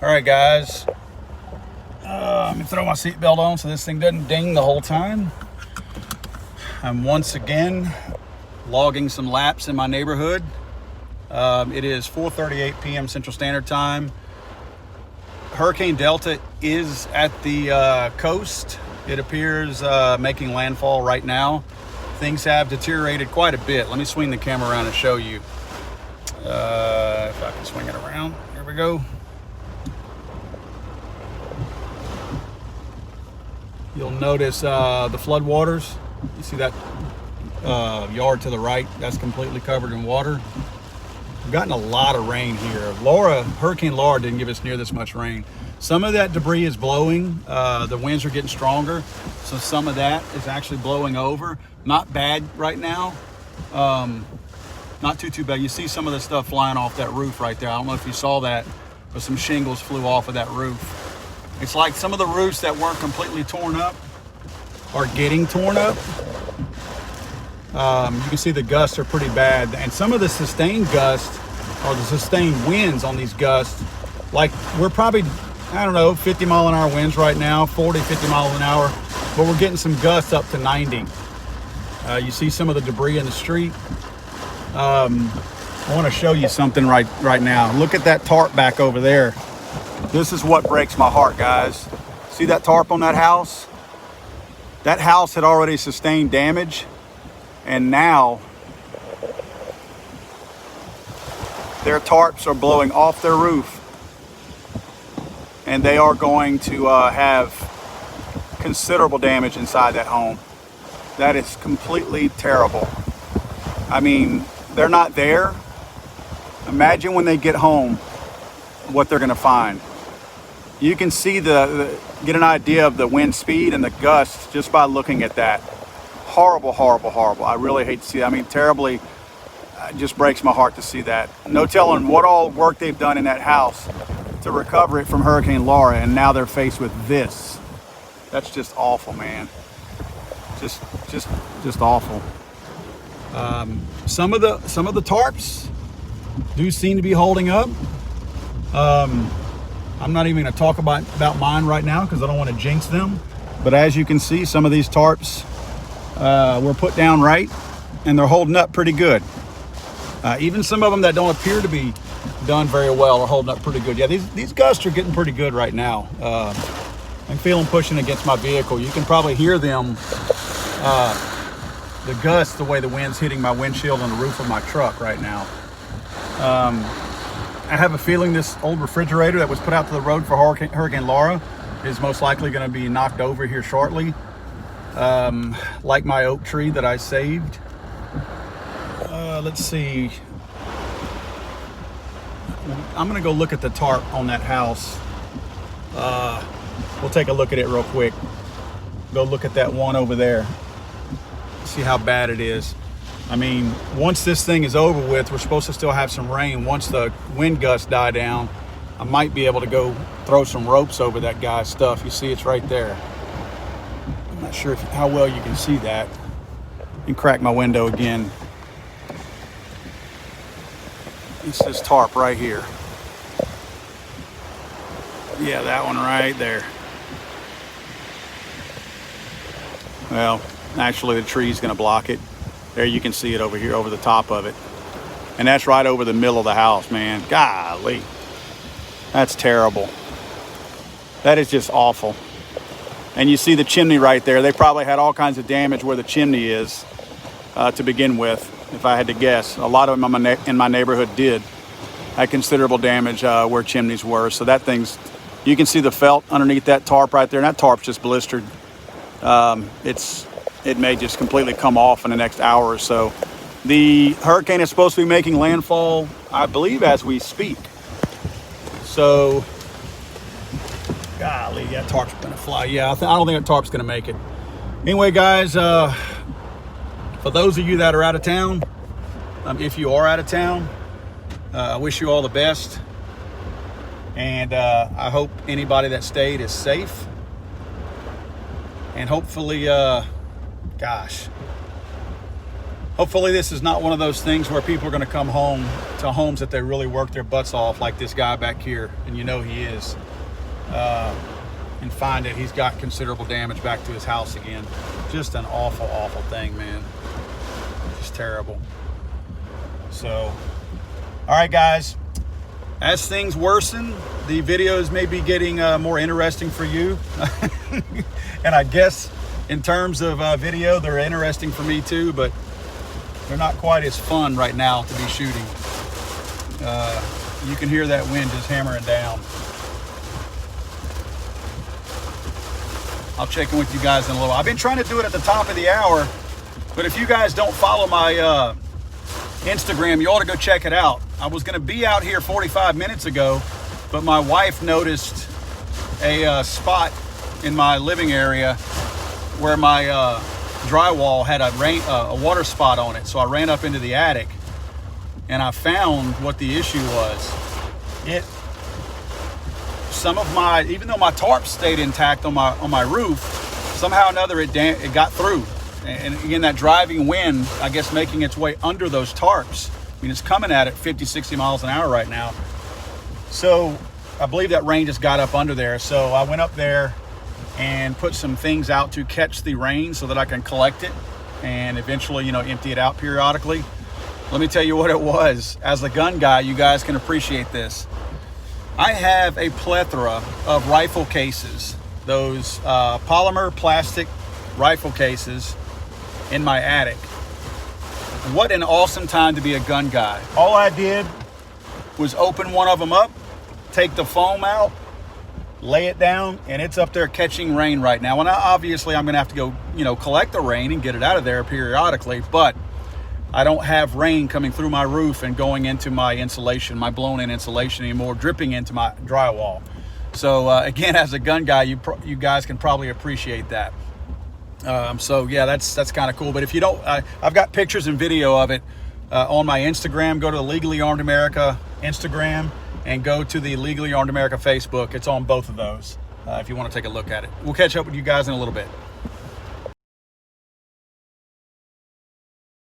All right, guys. Let me throw my seatbelt on so this thing doesn't ding the whole time. I'm once again logging some laps in my neighborhood. It is 4:38 p.m. Central Standard Time. Hurricane Delta is at the coast. It appears making landfall right now. Things have deteriorated quite a bit. Let me swing the camera around and show you. If I can swing it around. Here we go. You'll notice the floodwaters. You see that yard to the right? That's completely covered in water. We've gotten a lot of rain here. Hurricane Laura didn't give us near this much rain. Some of that debris is blowing. The winds are getting stronger, so some of that is actually blowing over. Not bad right now. Not too bad. You see some of the stuff flying off that roof right there. I don't know if you saw that, but some shingles flew off of that roof. It's like some of the roofs that weren't completely torn up are getting torn up. You can see the gusts are pretty bad. And some of the sustained gusts or the sustained winds on these gusts, like we're probably, I don't know, 50 mile an hour winds right now, 40, 50 miles an hour, but we're getting some gusts up to 90. You see some of the debris in the street. I want to show you something right now. Look at that tarp back over there. This is what breaks my heart, guys. See that tarp on that house? That house had already sustained damage, and now their tarps are blowing off their roof, and they are going to have considerable damage inside that home. That is completely terrible. I mean, they're not there. Imagine when they get home what they're gonna find. You can see get an idea of the wind speed and the gusts just by looking at that. Horrible, horrible, horrible. I really hate to see that. I mean, terribly, it just breaks my heart to see that. No telling what all work they've done in that house to recover it from Hurricane Laura, and now they're faced with this. That's just awful, man. Just awful. Some of the tarps do seem to be holding up. I'm not even going to talk about mine right now because I don't want to jinx them. But as you can see, some of these tarps were put down right, and they're holding up pretty good. Even some of them that don't appear to be done very well are holding up pretty good. Yeah, these gusts are getting pretty good right now. I can feel them pushing against my vehicle. You can probably hear them, the gusts, the way the wind's hitting my windshield and the roof of my truck right now. I have a feeling this old refrigerator that was put out to the road for Hurricane Laura is most likely going to be knocked over here shortly. Like my oak tree that I saved. Let's see. I'm going to go look at the tarp on that house. We'll take a look at it real quick. Go look at that one over there. See how bad it is. I mean, once this thing is over with, we're supposed to still have some rain. Once the wind gusts die down, I might be able to go throw some ropes over that guy's stuff. You see, it's right there. I'm not sure how well you can see that. And crack my window again. It's this tarp right here. Yeah, that one right there. Well, actually the tree's gonna block it. There you can see it over here, over the top of it. And that's right over the middle of the house, man. Golly. That's terrible. That is just awful. And you see the chimney right there. They probably had all kinds of damage where the chimney is to begin with, if I had to guess. A lot of them in my neighborhood had considerable damage where chimneys were. So that thing's, you can see the felt underneath that tarp right there. And that tarp's just blistered. It may just completely come off in the next hour or so. The hurricane is supposed to be making landfall, I believe, as we speak. So, golly, that tarp's gonna fly. Yeah, I don't think that tarp's gonna make it. Anyway, guys, for those of you that are out of town, if you are out of town, I wish you all the best. And I hope anybody that stayed is safe. And hopefully, hopefully this is not one of those things where people are going to come home to homes that they really worked their butts off, like this guy back here, and you know he is, and find that he's got considerable damage back to his house again. Just an awful, awful thing, man. Just terrible. So, all right, guys. As things worsen, the videos may be getting more interesting for you. And I guess in terms of video, they're interesting for me too, but they're not quite as fun right now to be shooting. You can hear that wind just hammering down. I'll check in with you guys in a little. I've been trying to do it at the top of the hour, but if you guys don't follow my Instagram, you ought to go check it out. I was going to be out here 45 minutes ago, but my wife noticed a spot in my living area where my drywall had a water spot on it. So I ran up into the attic and I found what the issue was. Even though my tarp stayed intact on my roof, somehow or another it got through. And again, that driving wind, I guess, making its way under those tarps. I mean, it's coming at it 50, 60 miles an hour right now. So I believe that rain just got up under there. So I went up there and put some things out to catch the rain so that I can collect it and eventually, empty it out periodically. Let me tell you what it was. As a gun guy, you guys can appreciate this. I have a plethora of rifle cases, those polymer plastic rifle cases in my attic. What an awesome time to be a gun guy. All I did was open one of them up, take the foam out, lay it down, and it's up there catching rain right now. And obviously I'm gonna have to go, collect the rain and get it out of there periodically, but I don't have rain coming through my roof and going into my insulation, my blown in insulation anymore, dripping into my drywall. So again, as a gun guy, you guys can probably appreciate that. So yeah, that's kind of cool. But if you don't, I've got pictures and video of it on my Instagram. Go to the Legally Armed America Instagram and go to the Legally Armed America Facebook. It's on both of those if you want to take a look at it. We'll catch up with you guys in a little bit.